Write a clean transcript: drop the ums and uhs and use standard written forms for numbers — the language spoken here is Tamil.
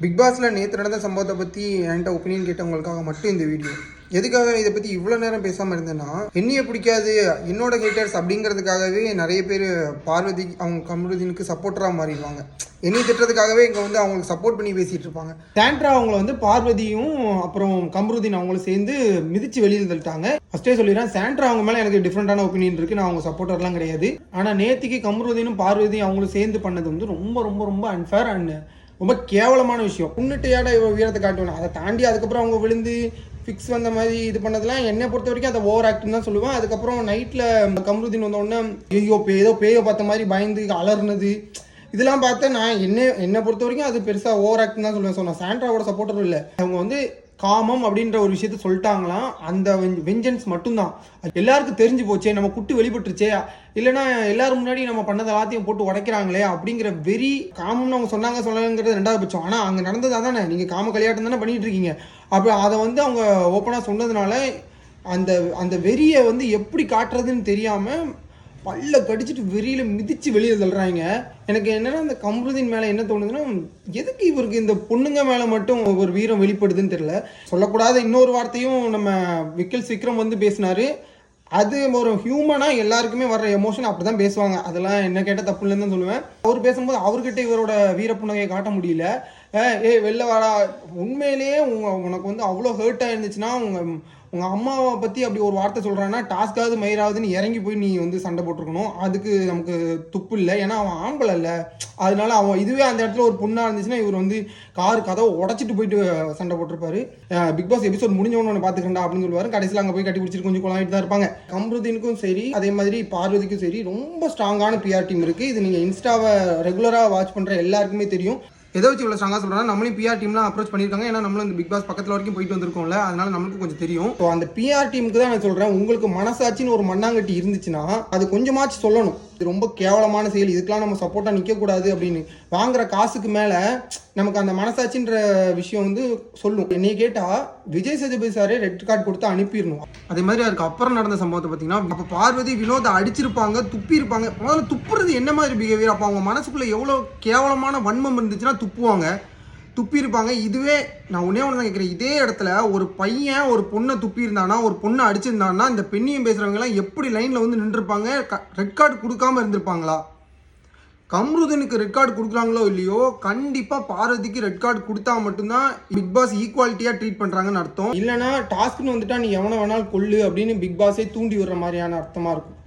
பிக் பாஸில் நேற்று நடந்த சம்பவத்தை பற்றி என்கிட்ட ஒப்பீனியன் கேட்டவங்களுக்காக மட்டும் இந்த வீடியோ. எதுக்காக இதை பற்றி இவ்வளோ நேரம் பேசாமல் இருந்தேன்னா, என்னையே பிடிக்காது என்னோட ஹேட்டர்ஸ் அப்படிங்கிறதுக்காகவே நிறைய பேர் பார்வதி அவங்க கமருதீனுக்கு சப்போர்ட்டராக மாறிடுவாங்க. என்னையை திட்டுறதுக்காகவே இங்கே வந்து அவங்களுக்கு சப்போர்ட் பண்ணி பேசிகிட்டு இருப்பாங்க. சாண்ட்ரா அவங்கள வந்து பார்வதியும் அப்புறம் கமருதீன் அவங்களும் சேர்ந்து மிதித்து வெளியில் தள்ளிட்டாங்க. ஃபஸ்ட்டே சொல்லிடுறேன், சாண்ட்ரா அவங்க மேலே எனக்கு டிஃப்ரெண்ட்டான ஒப்பீனியன் இருக்குது. நான் அவங்க சப்போர்ட்டர்லாம் கிடையாது. ஆனால் நேற்றுக்கு கமருதீனும் பார்வதியும் அவங்களும் சேர்ந்து பண்ணது வந்து ரொம்ப ரொம்ப ரொம்ப அன்ஃபேர் அண்ட் ரொம்ப கேவலமான விஷயம். முன்னிட்டையாட வீரத்தை காட்டுவேன். அதை தாண்டி அதுக்கப்புறம் அவங்க விழுந்து ஃபிக்ஸ் வந்த மாதிரி இது பண்ணதெல்லாம் என்னை பொறுத்த வரைக்கும் அதை ஓவர் ஆக்டிங் தான் சொல்லுவேன். அதுக்கப்புறம் நைட்டில் கமருதீன் வந்தோடனே ஏதோ பேயோ பார்த்த மாதிரி பயந்து அலர்னது இதெல்லாம் பார்த்தா நான் என்னை பொறுத்த வரைக்கும் அது பெருசாக ஓவர் ஆக்டிங் தான் சொல்லுவேன். ஸோ நான் சாண்ட்ராவோட சப்போர்ட்டரும் இல்லை. அவங்க வந்து காமம் அப்படின்ற ஒரு விஷயத்த சொல்லிட்டாங்களாம். அந்த வெஞ்சன்ஸ் மட்டும்தான் எல்லாருக்கும் தெரிஞ்சு போச்சே, நம்ம குட்டு வெளிப்பட்டுருச்சே, இல்லைன்னா எல்லாரும் முன்னாடி நம்ம பண்ணது எல்லாத்தையும் போட்டு உடைக்கிறாங்களே அப்படிங்கிற வெறி. காமம்னு அவங்க சொன்னாங்கிறது ரெண்டாவது பட்சம். ஆனால் அங்கே நடந்தது அதானே, நீங்கள் காம கல்யாணம் தானே பண்ணிட்டு இருக்கீங்க. அப்போ அதை வந்து அவங்க ஓப்பனாக சொன்னதுனால அந்த அந்த வெறியை வந்து எப்படி காட்டுறதுன்னு தெரியாமல் பல்ல கடிச்சிட்டு வெறியில் மிதித்து வெளியே தள்ளுறாங்க. எனக்கு என்னன்னா அந்த கமருதீன் மேலே என்ன தோணுதுன்னா, எதுக்கு இவருக்கு இந்த பொண்ணுங்க மேலே மட்டும் ஒரு வீரம் வெளிப்படுதுன்னு தெரியல. சொல்லக்கூடாத இன்னொரு வார்த்தையும் நம்ம விக்ரம் வந்து பேசினாரு. அது ஒரு ஹியூமனாக எல்லாருக்குமே வர்ற எமோஷன் அப்படி தான் பேசுவாங்க. அதெல்லாம் என்ன கேட்டால் தப்பு இல்லைன்னு தான் சொல்லுவேன். அவர் பேசும்போது அவர்கிட்ட இவரோட வீரப்புன்னகையை காட்ட முடியல. வெளில வாடா, உண்மையிலேயே உனக்கு வந்து அவ்வளோ ஹர்ட்டாக இருந்துச்சுன்னா உங்கள் அம்மாவை பற்றி அப்படி ஒரு வார்த்தை சொல்கிறான்னா டாஸ்க்காவது மயிராவதுன்னு இறங்கி போய் நீ வந்து சண்டை போட்டிருக்கணும். அதுக்கு நமக்கு துப்பு இல்லை. ஏன்னா அவன் ஆம்பளை இல்லை. அதனால அவன் இதுவே அந்த இடத்துல ஒரு பொண்ணாக இருந்துச்சுன்னா இவர் வந்து கதவை உடச்சிட்டு போயிட்டு சண்டை போட்டிருப்பாரு. பிக் பாஸ் எபிசோட் முடிஞ்சவொன்னு பார்த்துக்கண்டா அப்படின்னு சொல்லுவார். கடைசியில் அங்கே போய் கட்டி பிடிச்சிட்டு கொஞ்சம் கொள்ளாயிட்டு தான் இருப்பாங்க. கமருதீனுக்கும் சரி அதே மாதிரி பார்வதிக்கும் சரி ரொம்ப ஸ்ட்ராங்கான பிஆர் டீம் இருக்குது. இது நீங்கள் இன்ஸ்டாவை ரெகுலராக வாட்ச் பண்ணுற எல்லாருக்குமே தெரியும். எதை வச்சு இவ்வளோ ஸ்ட்ராங்காக சொல்கிறேன்னா, நம்மளும் பிஆர் டீம்லாம் அப்ரோச் பண்ணியிருக்காங்க. ஏன்னா நம்மளும் இந்த பிக் பாஸ் பக்கத்தில் வரைக்கும் போயிட்டு வந்திருக்கோம்ல, அதனால நம்மளுக்கு கொஞ்சம் தெரியும். ஸோ அந்த பிஆர் டீமுக்கு தான் நான் சொல்கிறேன், உங்களுக்கு மனசாட்சின்னு ஒரு மண்ணாங்கட்டி இருந்துச்சுன்னா அது கொஞ்சமாச்சு சொல்லணும். இது ரொம்ப கேவலமான செயல், இதுக்கெல்லாம் நம்ம சப்போர்ட்டாக நிற்கக்கூடாது அப்படின்னு. வாங்குற காசுக்கு மேலே நமக்கு அந்த மனசாட்சின்ற விஷயம் வந்து சொல்லும். என்னை கேட்டால் விஜய் சேதுபதி சாரே ரெட் கார்டு கொடுத்து அனுப்பிடணும். அதே மாதிரி அதுக்கு அப்புறம் நடந்த சம்பவத்தை பார்த்தீங்கன்னா, அப்போ பார்வதி வினோதை அடிச்சிருப்பாங்க, துப்பி இருப்பாங்க. முதல்ல துப்புறது என்ன மாதிரி பிஹேவியர்? அப்போ அவங்க மனசுக்குள்ளே எவ்வளோ கேவலமான வன்மம் இருந்துச்சுன்னா துப்புவாங்க, துப்பி இருப்பாங்க. இதுவே நான் ஒன்றே ஒன்று தான் கேட்குறேன், இதே இடத்துல ஒரு பையன் ஒரு பொண்ணை துப்பி இருந்தானா, ஒரு பொண்ணை அடிச்சிருந்தான்னா, இந்த பெண்ணியம் பேசுகிறவங்கலாம் எப்படி லைனில் வந்து நின்றுருப்பாங்க? ரெட் கார்டு கொடுக்காம இருந்திருப்பாங்களா? கமருதீனுக்கு ரெட் கார்டு கொடுக்குறாங்களோ இல்லையோ, கண்டிப்பாக பார்வதிக்கு ரெட் கார்டு கொடுத்தா மட்டும்தான் பிக் பாஸ் ஈக்குவாலிட்டியாக ட்ரீட் பண்ணுறாங்கன்னு அர்த்தம். இல்லைனா டாஸ்க்னு வந்துட்டா நீ எவனை வேணாலும் கொல்லு அப்படின்னு பிக் பாஸே தூண்டி விடுற மாதிரியான அர்த்தமாக இருக்கும்.